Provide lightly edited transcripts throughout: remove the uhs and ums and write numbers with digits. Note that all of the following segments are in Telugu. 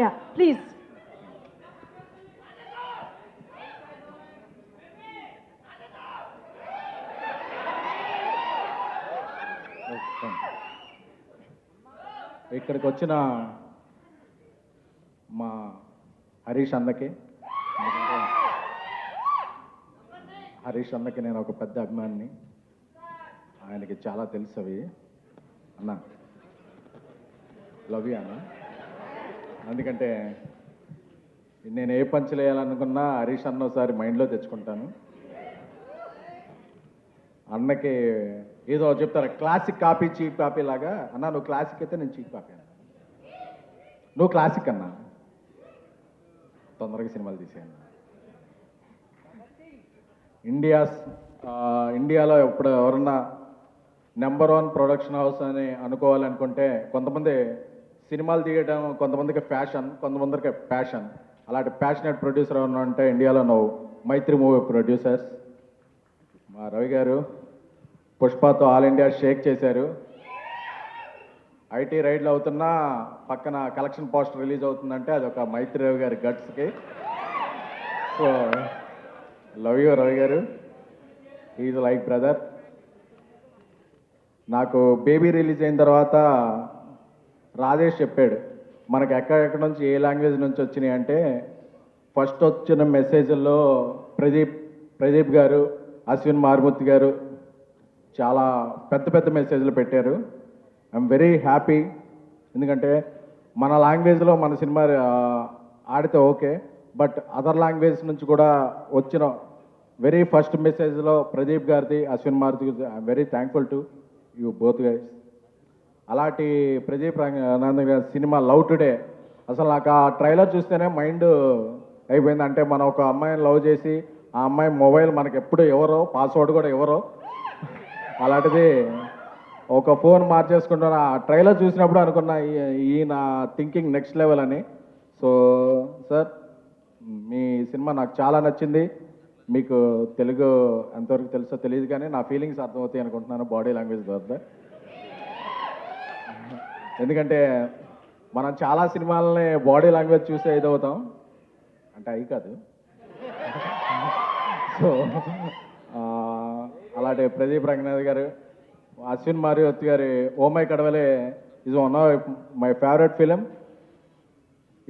Yeah, please. ఇక్కడికి వచ్చిన మా హరీష్ అన్నకి, హరీష్ అన్నకి నేను ఒక పెద్ద అభిమానిని. ఆయనకి చాలా తెలుసు అవి. అన్న లవ్ యూ అన్న. ఎందుకంటే నేను ఏ పంచులు వేయాలనుకున్నా హరీష్ అన్న ఒకసారి మైండ్లో తెచ్చుకుంటాను. అన్నకి ఏదో చెప్తారు, క్లాసిక్ కాపీ చీప్ కాపీ లాగా. అన్న నువ్వు క్లాసిక్ అయితే నేను చీప్ కాపీ అన్న. నువ్వు క్లాసిక్ అన్నా, తొందరగా సినిమాలు తీసేయన్న. ఇండియాలో ఇప్పుడు ఎవరన్నా నెంబర్ 1 ప్రొడక్షన్ హౌస్ అని అనుకోవాలనుకుంటే కొంతమంది సినిమాలు తీయడం, కొంతమందికి ఫ్యాషన్, కొంతమందికి ప్యాషన్. అలాంటి ప్యాషనెట్ ప్రొడ్యూసర్ ఎవరన్నా అంటే ఇండియాలో నువ్వు మైత్రి మూవీ ప్రొడ్యూసర్స్. మా రవి గారు పుష్పతో ఆల్ ఇండియా షేక్ చేశారు. ఐటీ రైడ్లు అవుతున్నా పక్కన కలెక్షన్ పోస్టర్ రిలీజ్ అవుతుందంటే అది ఒక మైత్రి రవి గారి గట్స్కి. సో లవ్ యూ రవి గారు, ఈజ్ లైక్ బ్రదర్. నాకు బేబీ రిలీజ్ అయిన తర్వాత రాజేష్ చెప్పాడు మనకు ఎక్కడెక్కడ నుంచి ఏ లాంగ్వేజ్ నుంచి వచ్చినాయి అంటే, ఫస్ట్ వచ్చిన మెసేజ్ల్లో ప్రదీప్ గారు, అశ్విన్ మారుమూర్తి గారు చాలా పెద్ద పెద్ద మెసేజ్లు పెట్టారు. I'm very happy. ఎందుకంటే మన లాంగ్వేజ్లో మన సినిమా ఆడితే ఓకే, బట్ అదర్ లాంగ్వేజ్ నుంచి కూడా వచ్చిన వెరీ ఫస్ట్ మెసేజ్లో ప్రదీప్ గారిది, అశ్విన్ మారుతి గారిది. I'm very thankful to you both guys. అలాంటి ప్రదీప్ రంగనాథన్ గారి సినిమా లవ్ టుడే అసలు నాకు ఆ ట్రైలర్ చూస్తేనే మైండ్ అయిపోయింది. అంటే మనం ఒక అమ్మాయిని లవ్ చేసి ఆ అమ్మాయి మొబైల్ మనకి ఎప్పుడు ఎవరో, పాస్వర్డ్ కూడా ఎవరో, అలాంటిది ఒక ఫోన్ మార్చేసుకుంటున్న ఆ ట్రైలర్ చూసినప్పుడు అనుకున్నా ఈయన థింకింగ్ నెక్స్ట్ లెవెల్ అని. సో సార్, మీ సినిమా నాకు చాలా నచ్చింది. మీకు తెలుగు ఎంతవరకు తెలుసో తెలియదు కానీ నా ఫీలింగ్స్ అర్థమవుతాయి అనుకుంటున్నాను బాడీ లాంగ్వేజ్ ద్వారా. ఎందుకంటే మనం చాలా సినిమాలని బాడీ లాంగ్వేజ్ చూసే ఇదవుతాం, అంటే అవి కాదు. సో అలాంటి ప్రదీప్ రంగనాథ్ గారు, అశ్విన్ మారుతి గారి oh my Kadavule is one of my favourite film.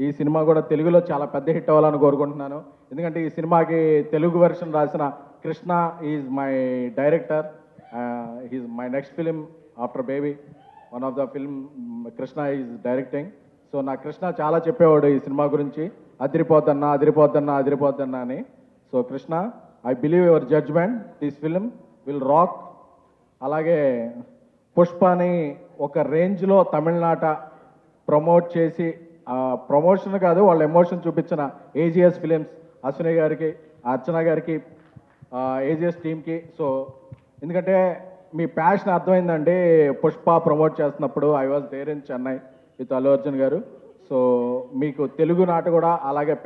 ఈ సినిమా కూడా తెలుగులో చాలా పెద్ద హిట్ అవ్వాలని కోరుకుంటున్నాను. ఎందుకంటే ఈ సినిమాకి తెలుగు వెర్షన్ రాసిన Krishna is my director. Is my next film after baby. One of the film Krishna is directing. So నా కృష్ణ చాలా చెప్పేవాడు ఈ సినిమా గురించి, అదిరిపోద్దన్నా అదిరిపోద్దన్నా అదిరిపోద్దన్నా అని. So Krishna, I believe your judgement, this film will rock. అలాగే పుష్పని ఒక రేంజ్లో తమిళనాట ప్రమోట్ చేసి, ప్రమోషన్ కాదు వాళ్ళ ఎమోషన్ చూపించిన ఏజిఎస్ ఫిలిమ్స్, అశ్విని గారికి, అర్చన గారికి, ఏజిఎస్ టీమ్కి. సో ఎందుకంటే మీ ప్యాషన్ అర్థమైందండి. పుష్ప ప్రమోట్ చేస్తున్నప్పుడు I was there in Chennai with Allu Arjun గారు. సో మీకు తెలుగు నాట కూడా అలాగే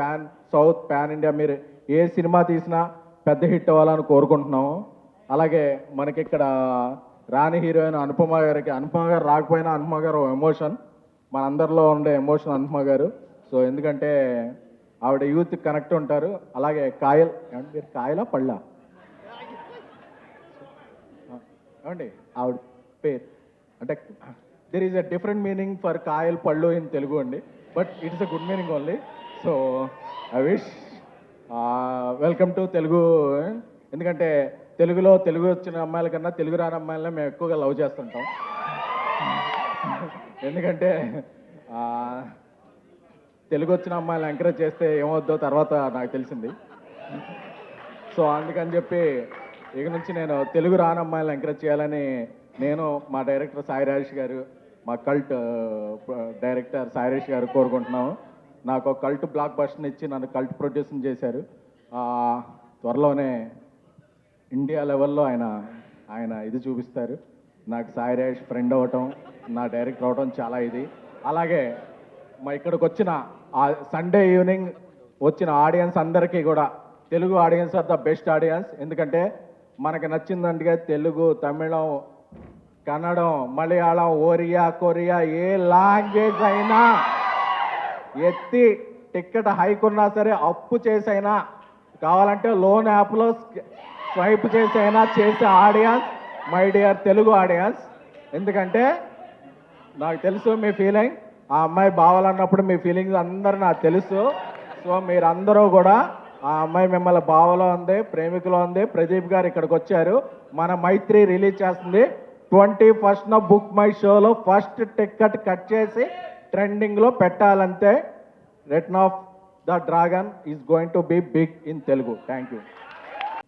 సౌత్ పాన్ ఇండియా మీరు ఏ సినిమా తీసినా పెద్ద హిట్ అవ్వాలని కోరుకుంటున్నాము. అలాగే మనకి ఇక్కడ రాణి హీరోయిన్ అనుపమ గారికి, అనుపమ గారు రాకపోయినా అనుపమ గారు ఎమోషన్, మనందరిలో ఉండే ఎమోషన్ అనుపమ గారు. సో ఎందుకంటే ఆవిడ యూత్ కనెక్ట్ ఉంటారు. అలాగే కాయల్, ఏమంటే మీరు కాయలా పళ్ళా ఏమండి ఆవిడ పేరు, అంటే there is a different meaning for Kayal పళ్ళు ఇన్ తెలుగు అండి, but it's a good meaning only. So I wish welcome to Telugu. ఎందుకంటే తెలుగు వచ్చిన అమ్మాయిల కన్నా తెలుగు రాని అమ్మాయిలనే మేము ఎక్కువగా లవ్ చేస్తుంటాం. ఎందుకంటే తెలుగు వచ్చిన అమ్మాయిలను ఎంకరేజ్ చేస్తే ఏమవుద్దో తర్వాత నాకు తెలిసింది. సో అందుకని చెప్పి ఇక నుంచి నేను తెలుగు రాని అమ్మాయిలను ఎంకరేజ్ చేయాలని నేను, మా డైరెక్టర్ సాయి రాజేష్ గారు, మా కల్ట్ డైరెక్టర్ సాయి రాజేష్ గారు కోరుకుంటున్నాము. నాకు ఒక కల్ట్ బ్లాక్ బస్టర్ని ఇచ్చి నన్ను కల్ట్ ప్రొడ్యూసింగ్ చేశారు. త్వరలోనే ఇండియా లెవెల్లో ఆయన ఇది చూపిస్తారు. నాకు సాయి రాజేష్ ఫ్రెండ్ అవ్వటం, నా డైరెక్టర్ అవ్వటం చాలా ఇది. అలాగే మా ఇక్కడికి వచ్చిన సండే ఈవినింగ్ వచ్చిన ఆడియన్స్ అందరికీ కూడా, Telugu audience are the best audience. ఎందుకంటే మనకు నచ్చిందంటే తెలుగు, తమిళం, కన్నడం, మలయాళం, ఒరియా, కొరియా, ఏ లాంగ్వేజ్ అయినా ఎత్తి టికెట్ హైక్ ఉన్నా సరే అప్పు చేసైనా కావాలంటే లోన్ యాప్లో స్వైప్ చేసైనా చేసే audience my dear Telugu audience. ఎందుకంటే నాకు తెలుసు మీ ఫీలింగ్, ఆ అమ్మాయి బావాలన్నప్పుడు మీ ఫీలింగ్స్ అందరూ నాకు తెలుసు. సో మీరందరూ కూడా ఆ అమ్మాయి మిమ్మల్ని బావలో ఉంది, ప్రేమికులో ఉంది. ప్రదీప్ గారు ఇక్కడికి వచ్చారు, మన మైత్రి రిలీజ్ చేస్తుంది 21st బుక్ మై షోలో ఫస్ట్ టికెట్ కట్ చేసి ట్రెండింగ్లో పెట్టాలంటే return of the dragon is going to be big in Telugu. Thank you.